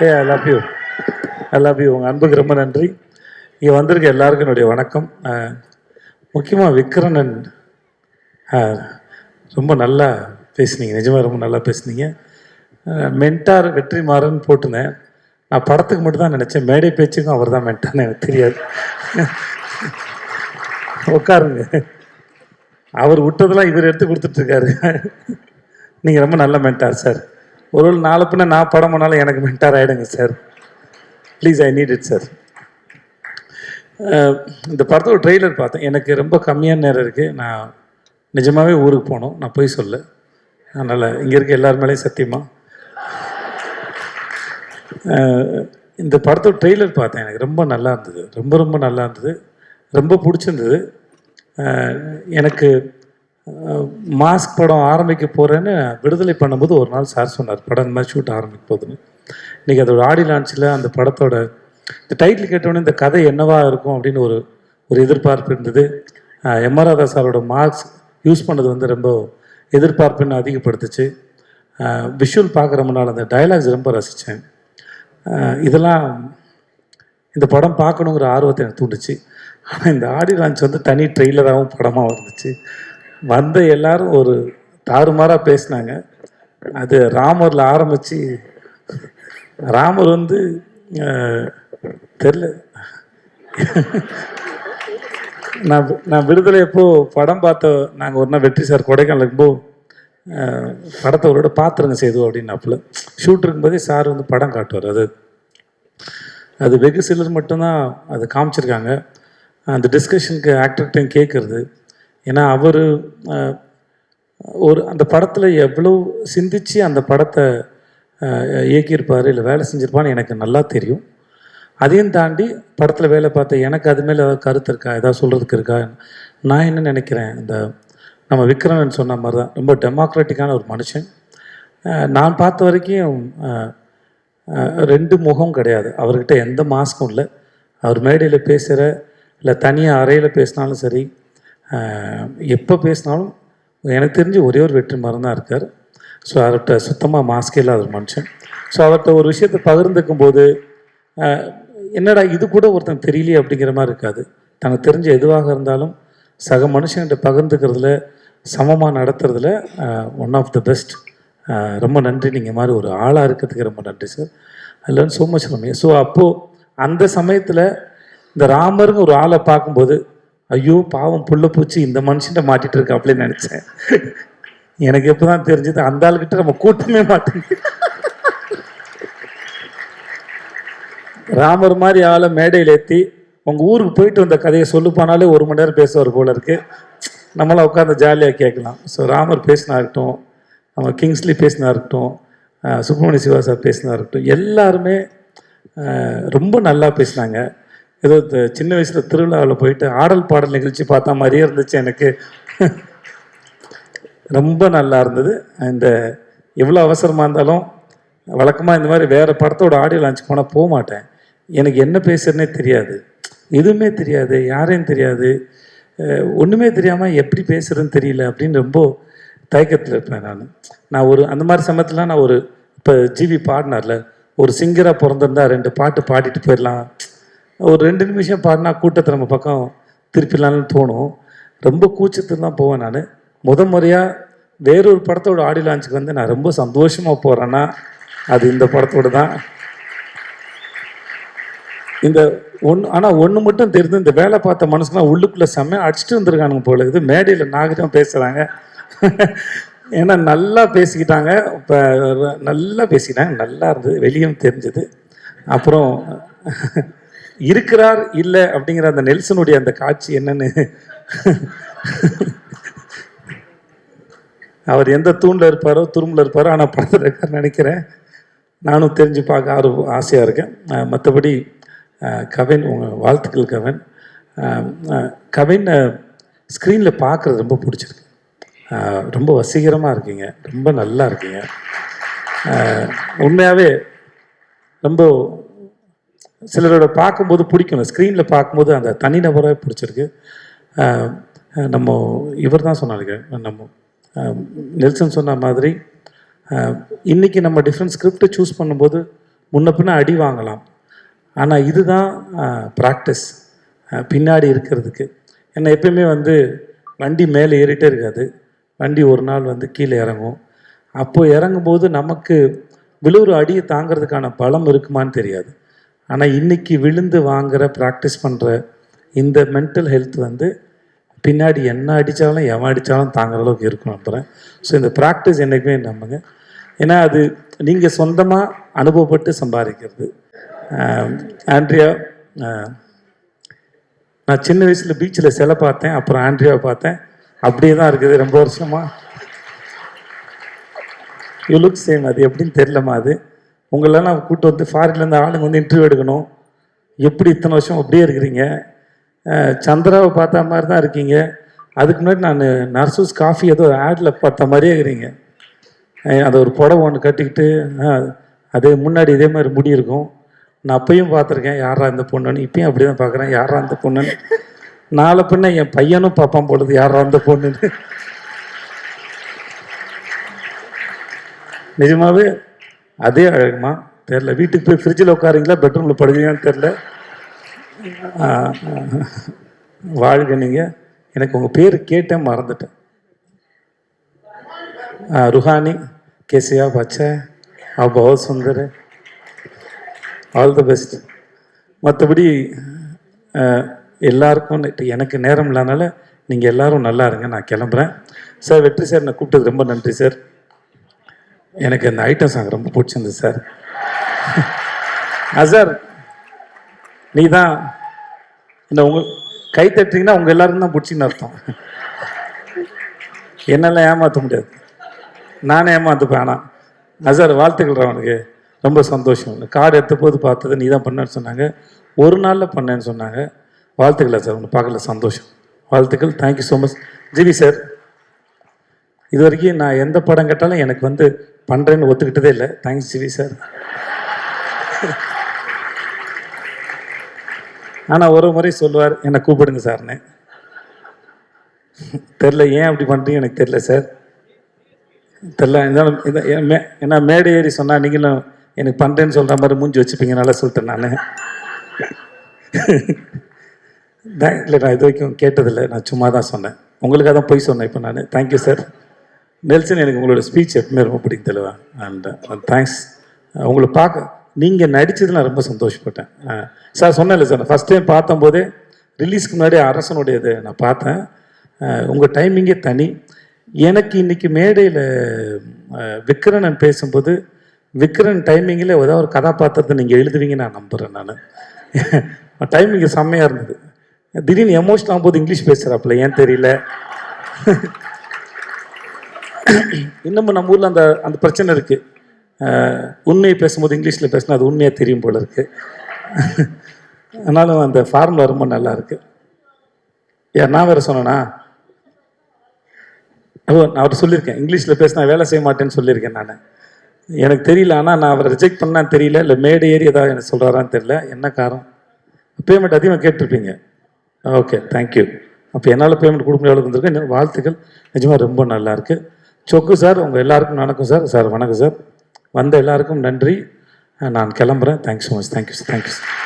A I love you உங்கள் அன்புக்கு ரொம்ப நன்றி. இங்கே வந்திருக்க எல்லாருக்கும் என்னுடைய வணக்கம். முக்கியமாக விக்ரனன் ரொம்ப நல்லா பேசுனீங்க, நிஜமாக ரொம்ப நல்லா பேசுனீங்க. மென்டார் வெற்றிமாறன் போட்டுனேன். நான் படத்துக்கு மட்டும் தான் நினச்சேன், மேடை பேச்சுக்கும் அவர் தான் மென்டார்னு எனக்கு தெரியாது. உட்காருங்க, அவர் விட்டதெல்லாம் இவர் எடுத்து கொடுத்துட்ருக்காரு. நீங்கள் ரொம்ப நல்ல மென்டார் சார். ஒரு நாலு பின்ன நான் படம் பண்ணாலும் எனக்கு மென்டார் ஆகிடுங்க sir. Please, I need it sir. இந்த படத்தோட ட்ரெய்லர் பார்த்தேன். எனக்கு ரொம்ப கம்மியான நேரம் இருக்குது. நான் நிஜமாகவே ஊருக்கு போகணும், நான் போய் சொல்ல. அதனால் இங்கே இருக்க எல்லார் மேலேயும் சத்தியமாக இந்த படத்தோட ட்ரெய்லர் பார்த்தேன். எனக்கு ரொம்ப நல்லா இருந்தது, ரொம்ப ரொம்ப நல்லா இருந்தது, ரொம்ப பிடிச்சிருந்தது. எனக்கு மாஸ்க் படம் ஆரம்பிக்க போகிறேன்னு விடுதலை பண்ணும்போது ஒரு நாள் சார் சொன்னார், படம் இந்த மாதிரி ஷூட் ஆரம்பிக்க போகுதுன்னு. இன்றைக்கி அதோட ஆடியோ லான்ச்சில் அந்த படத்தோட இந்த டைட்டில் கேட்டோடனே இந்த கதை என்னவா இருக்கும் அப்படின்னு ஒரு எதிர்பார்ப்பு இருந்தது. எம்.ஆர். ராதா சாரோட மார்க்ஸ் யூஸ் பண்ணது வந்து ரொம்ப எதிர்பார்ப்புன்னு அதிகப்படுத்துச்சு. விஷுவல் பார்க்குற முன்னால் அந்த டைலாக்ஸ் ரொம்ப ரசித்தேன். இதெல்லாம் இந்த படம் பார்க்கணுங்கிற ஆர்வத்தை எனக்கு தூண்டுச்சு. ஆனால் இந்த ஆடியோ லான்ச் வந்து தனி ட்ரெய்லராகவும் படமாக வந்துச்சு. வந்த எல்லாரும் ஒரு தாறுமாறாக பேசினாங்க. அது ராமரில் ஆரம்பித்து ராமர் வந்து தெரில, நான் விடுதலை எப்போது படம் பார்த்த நாங்கள் ஒரு நாள் வெற்றி சார் கொடைக்கானல் இருக்கும்போது படத்தை அவரோட பார்த்துருங்க செய்து அப்படின்னாப்புல. ஷூட் இருக்கும்போதே சார் வந்து படம் காட்டுவார். அது வெகு சிலர் மட்டும்தான் அது காமிச்சிருக்காங்க. அந்த டிஸ்கஷனுக்கு ஆக்டர்கிட்டையும் கேட்குறது. ஏன்னா அவர் அந்த படத்தில் எவ்வளோ சிந்திச்சு அந்த படத்தை இயக்கியிருப்பார், இல்லை வேலை செஞ்சுருப்பான்னு எனக்கு நல்லா தெரியும். அதையும் தாண்டி படத்தில் வேலை பார்த்த எனக்கு அது மேலே ஏதாவது கருத்து இருக்கா, ஏதாவது சொல்கிறதுக்கு இருக்கா? நான் என்ன நினைக்கிறேன், இந்த நம்ம விக்ரமன் சொன்ன மாதிரி தான் ரொம்ப டெமோக்ராட்டிக்கான ஒரு மனுஷன். நான் பார்த்த வரைக்கும் ரெண்டு முகம் கிடையாது அவர்கிட்ட, எந்த மாஸ்க்கும் இல்லை. அவர் மேடையில் பேசுகிற இல்லை தனியாக அறையில் பேசினாலும் சரி, எப்போ பேசினாலும் எனக்கு தெரிஞ்சு ஒரே ஒரு வெற்றிமாறன் தான் இருக்கார். ஸோ அவர்கிட்ட சுத்தமாக மாஸ்கே இல்லாத ஒரு மனுஷன். ஸோ அவர்கிட்ட ஒரு விஷயத்தை பகிர்ந்துக்கும் போது என்னடா இது கூட ஒருத்தன் தெரியலையே அப்படிங்கிற மாதிரி இருக்காது. தனக்கு தெரிஞ்ச எதுவாக இருந்தாலும் சக மனுஷன்கிட்ட பகிர்ந்துக்கிறதுல, சமமாக நடத்துறதுல ஒன் ஆஃப் த பெஸ்ட். ரொம்ப நன்றி. நீங்கள் மாதிரி ஒரு ஆளாக இருக்கிறதுக்கு ரொம்ப நன்றி sir. I learn so much from you. So அப்போது அந்த சமயத்தில் இந்த ராமருங்க ஒரு ஆளை பார்க்கும்போது, ஐயோ பாவம் புள்ள பூச்சி இந்த மனுஷன்ட்ட மாட்டிகிட்டு இருக்கா அப்படின்னு நினச்சேன். எனக்கு எப்போ தான் தெரிஞ்சது அந்த ஆளுக்கிட்ட நம்ம கூட்டமே மாட்டேங்குது. ராமர் மாதிரி ஆளை மேடையில் ஏற்றி உங்கள் ஊருக்கு போயிட்டு வந்த கதையை சொல்லுப்பானாலே 1 மணி நேரம் பேசுவார் போல இருக்குது. நம்மளாம் உட்காந்து ஜாலியாக கேட்கலாம். ஸோ ராமர் பேசினா இருக்கட்டும், நம்ம கிங்ஸ்லி பேசினா இருக்கட்டும், சுப்பிரமணிய சிவா சார் பேசினா இருக்கட்டும், எல்லாருமே ரொம்ப நல்லா பேசினாங்க. ஏதோ சின்ன வயசில் திருவிழாவில் போயிட்டு ஆடல் பாடல் நிகழ்ச்சி பார்த்தா மாதிரியே இருந்துச்சு எனக்கு. ரொம்ப நல்லா இருந்தது. இந்த எவ்வளோ அவசரமாக இருந்தாலும் வழக்கமாக இந்த மாதிரி வேறு படத்தோட ஆடியோ லான்ச் போனால் போக மாட்டேன். எனக்கு என்ன பேசுறதுனே தெரியாது, எதுவுமே தெரியாது, யாரையும் தெரியாது, ஒன்றுமே தெரியாமல் எப்படி பேசுகிறதுன்னு தெரியல அப்படின்னு ரொம்ப தயக்கத்தில் இருப்பேன் நான் அந்த மாதிரி சமயத்தில் நான் இப்போ ஜிவி பாடினார்ல, ஒரு சிங்கராக பிறந்திருந்தா 2 பாட்டு பாடிட்டு போயிடலாம், ஒரு 2 நிமிஷம் பாடினா கூட்டத்தை நம்ம பக்கம் திருப்பிடலான்னு தோணும். ரொம்ப கூச்சத்தில் தான் போவேன் நான். முறையாக வேறொரு படத்தோட ஆடியோ லான்ச்சுக்கு வந்து நான் ரொம்ப சந்தோஷமாக போகிறேன்னா அது இந்த படத்தோடு தான். ஆனால் ஒன்று மட்டும் தெரியுது, இந்த வேலை பார்த்த மனுஷங்களாம் உள்ளுக்குள்ளே செம்மையாக அடிச்சுட்டு வந்துருக்கானுங்க போல இருக்குது. மேடையில் நாகரிகம் பேசுகிறாங்க. ஏன்னா நல்லா பேசிக்கிட்டாங்க, இப்போ நல்லா பேசிக்கிட்டாங்க, நல்லா இருந்தது, வெளியும் தெரிஞ்சது. அப்புறம் இருக்கிறார் இல்லை அப்படிங்கிற அந்த நெல்சனுடைய அந்த காட்சி என்னன்னு, அவர் எந்த தூண்டில் இருப்பாரோ துரும்பில் இருப்பாரோ, ஆனால் படத்தில் இருக்கார் நினைக்கிறேன். நானும் தெரிஞ்சு பார்க்க ஆசையாக இருக்கேன். மற்றபடி கவின், உங்கள் வாழ்த்துக்கள் கவின். கவின் ஸ்க்ரீனில் பார்க்குறது ரொம்ப பிடிச்சிருக்கு. ரொம்ப வசீகரமாக இருக்கீங்க, ரொம்ப நல்லா இருக்கீங்க. உண்மையாகவே ரொம்ப சிலரோட பார்க்கும்போது பிடிக்கணும், ஸ்க்ரீனில் பார்க்கும்போது அந்த தனிநபராக பிடிச்சிருக்கு. நம்ம இவர் தான் சொன்னாருங்க, நம்ம நெல்சன் சொன்ன மாதிரி இன்றைக்கி நம்ம டிஃப்ரெண்ட் ஸ்கிரிப்டை சூஸ் பண்ணும்போது முன்ன பின்ன அடி வாங்கலாம். ஆனால் இதுதான் ப்ராக்டிஸ் பின்னாடி இருக்கிறதுக்கு. ஏன்னா எப்பயுமே வந்து வண்டி மேலே ஏறிட்டே இருக்காது, வண்டி ஒரு நாள் வந்து கீழே இறங்கும். அப்போது இறங்கும்போது நமக்கு விழுற அடியை தாங்கிறதுக்கான பலம் இருக்குமான்னு தெரியாது. ஆனால் இன்றைக்கி விழுந்து வாங்குகிற ப்ராக்டிஸ் பண்ணுற இந்த மென்டல் ஹெல்த் வந்து பின்னாடி என்ன அடித்தாலும் எவன் அடித்தாலும் தாங்குற அளவுக்கு இருக்கும் நம்புகிறேன். ஸோ இந்த ப்ராக்டிஸ் என்றைக்குமே நம்புங்க. ஏன்னா அது நீங்கள் சொந்தமாக அனுபவப்பட்டு சம்பாதிக்கிறது. ஆண்ட்ரியா, நான் சின்ன வயசில் பீச்சில் சிலை பார்த்தேன், அப்புறம் ஆண்ட்ரியாவை பார்த்தேன், அப்படியே தான் இருக்குது ரொம்ப வருஷமாக. You look same. அது எப்படின்னு தெரிலமா, அது உங்களெல்லாம் கூப்பிட்டு வந்து ஃபாரின்லேருந்து ஆளுங்க வந்து இன்டர்வியூ எடுக்கணும். எப்படி இத்தனை வருஷம் அப்படியே இருக்கிறீங்க? சந்திராவை பார்த்த மாதிரி தான் இருக்கீங்க. அதுக்கு முன்னாடி நான் நர்சூஸ் காஃபி ஏதோ ஆடில் பார்த்த மாதிரியே இருக்கிறீங்க. அதை ஒரு புடவை ஒன்று கட்டிக்கிட்டு அதே முன்னாடி இதே மாதிரி முடி இருக்கும். நான் அப்பையும் பார்த்துருக்கேன் யாரா இந்த பொண்ணுன்னு, இப்பயும் அப்படி தான் பார்க்குறேன் யாரா இந்த பொண்ணுன்னு. நாளை பின்ன என் பையனும் பார்ப்பான் பொழுது யாரா இந்த பொண்ணுன்னு. நிஜமாகவே அதே அழகுமா தெரில. வீட்டுக்கு போய் ஃப்ரிட்ஜில் உட்காருங்களா பெட்ரூமில் படுவீங்கன்னு தெரில. வாழ்க நீங்கள். எனக்கு உங்கள் பேர் கேட்டேன் மறந்துட்டேன். रूहानी, कैसे आप? अच्छा है, आप बहुत सुंदर है, ஆல் தி பெஸ்ட். மற்றபடி எல்லாருக்கும் எனக்கு நேரம் இல்லாதனால நீங்கள் எல்லோரும் நல்லா இருங்க, நான் கிளம்புறேன். சார் வெற்றி சார், நான் கூப்பிட்டது ரொம்ப நன்றி சார். எனக்கு அந்த ஐட்டம் சாங் ரொம்ப பிடிச்சிருந்தது சார். சார் நீ தான் இந்த உங்கள் கை தட்டுறீங்கன்னா உங்கள் எல்லாருக்கும் தான் பிடிச்சின்னு அர்த்தம். என்னெல்லாம் ஏமாற்ற முடியாது, நானே ஏமாற்றுப்பேன். ஆனால் சார் வாழ்த்துக்கள், அவனுக்கு ரொம்ப சந்தோஷம். கார்டு எடுத்த போது பார்த்தது நீ தான் பண்ணேன்னு சொன்னாங்க, ஒரு நாளில் பண்ணேன்னு சொன்னாங்க. வாழ்த்துக்களா சார், ஒன்று பார்க்கல, சந்தோஷம், வாழ்த்துக்கள். Thank you so much. G V sir, இது வரைக்கும் நான் எந்த படம் கேட்டாலும் எனக்கு வந்து பண்ணுறேன்னு ஒத்துக்கிட்டதே இல்லை. Thanks G V sir. ஆனால் ஒரு முறை சொல்லுவார், என்னை கூப்பிடுங்க சார்னு. தெரில ஏன் அப்படி பண்ணுறீங்க எனக்கு தெரில சார், தெரில. இருந்தாலும் ஏன்னா மேடை ஏறி சொன்னால் நீங்களும் எனக்கு பண்ணுறேன்னு சொல்கிற மாதிரி மூஞ்சி வச்சுப்பீங்க, நல்லா சொல்லிட்டேன் நான். இல்லை, நான் இது வரைக்கும் கேட்டதில்லை, நான் சும்மா தான் சொன்னேன், உங்களுக்காக தான் போய் சொன்னேன் இப்போ நான். Thank you sir. நெல்சன், எனக்கு உங்களோட ஸ்பீச் எப்பவுமே ரொம்ப பிடிக்கும் தெளிவா. And thanks. உங்களை பார்க்க நீங்கள் நடித்தது நான் ரொம்ப சந்தோஷப்பட்டேன் சார். சொன்னேன்ல சார், நான் ஃபஸ்ட் டைம் பார்த்தம்போதே ரிலீஸ்க்கு முன்னாடி அரசனுடையது நான் பார்த்தேன். உங்கள் டைமிங்கே தனி. எனக்கு இன்றைக்கி மேடையில் விக்ரன் பேசும்போது விக்ரன் டைமிங்கில் ஏதாவது ஒரு கதாபாத்திரத்தை நீங்கள் எழுதுவீங்க நான் நம்புகிறேன். நான் டைமிங்கு செம்மையாக இருந்தது. திடீர்னு எமோஷனல் ஆகும்போது இங்கிலீஷ் பேசுகிறாப்புல, ஏன் தெரியல. இன்னமும் நம்ம ஊரில் அந்த பிரச்சனை இருக்குது. உண்மையை பேசும்போது இங்கிலீஷில் பேசினா அது உண்மையாக தெரியும் போல இருக்குது. ஆனாலும் அந்த ஃபார்முலா ரொம்ப நல்லா இருக்குது. நான் வேறு சொன்னேன்னா, நான் அவரை சொல்லியிருக்கேன், இங்கிலீஷில் பேசினா வேலை செய்ய மாட்டேன்னு சொல்லியிருக்கேன் நான். எனக்கு தெரியல, ஆனால் நான் அவரை ரிஜெக்ட் பண்ணான்னு தெரியல, இல்லை மேடை ஏறி ஏதாவது எனக்கு சொல்கிறாரான்னு தெரியல. என்ன காரணம்? பேமெண்ட் அதிகமாக கேட்டிருப்பீங்க. Okay, thank you. அப்போ என்னால் பேமெண்ட் கொடுக்க முடியாத வந்திருக்கேன். வாழ்த்துக்கள், நிஜமாக ரொம்ப நல்லாயிருக்கு. சொக்கு சார், உங்கள் எல்லாருக்கும் வணக்கம் சார். சார் வணக்கம் சார். வந்த எல்லாருக்கும் நன்றி. நான் கிளம்புறேன். Thanks so much. Thank you sir. Thank you sir.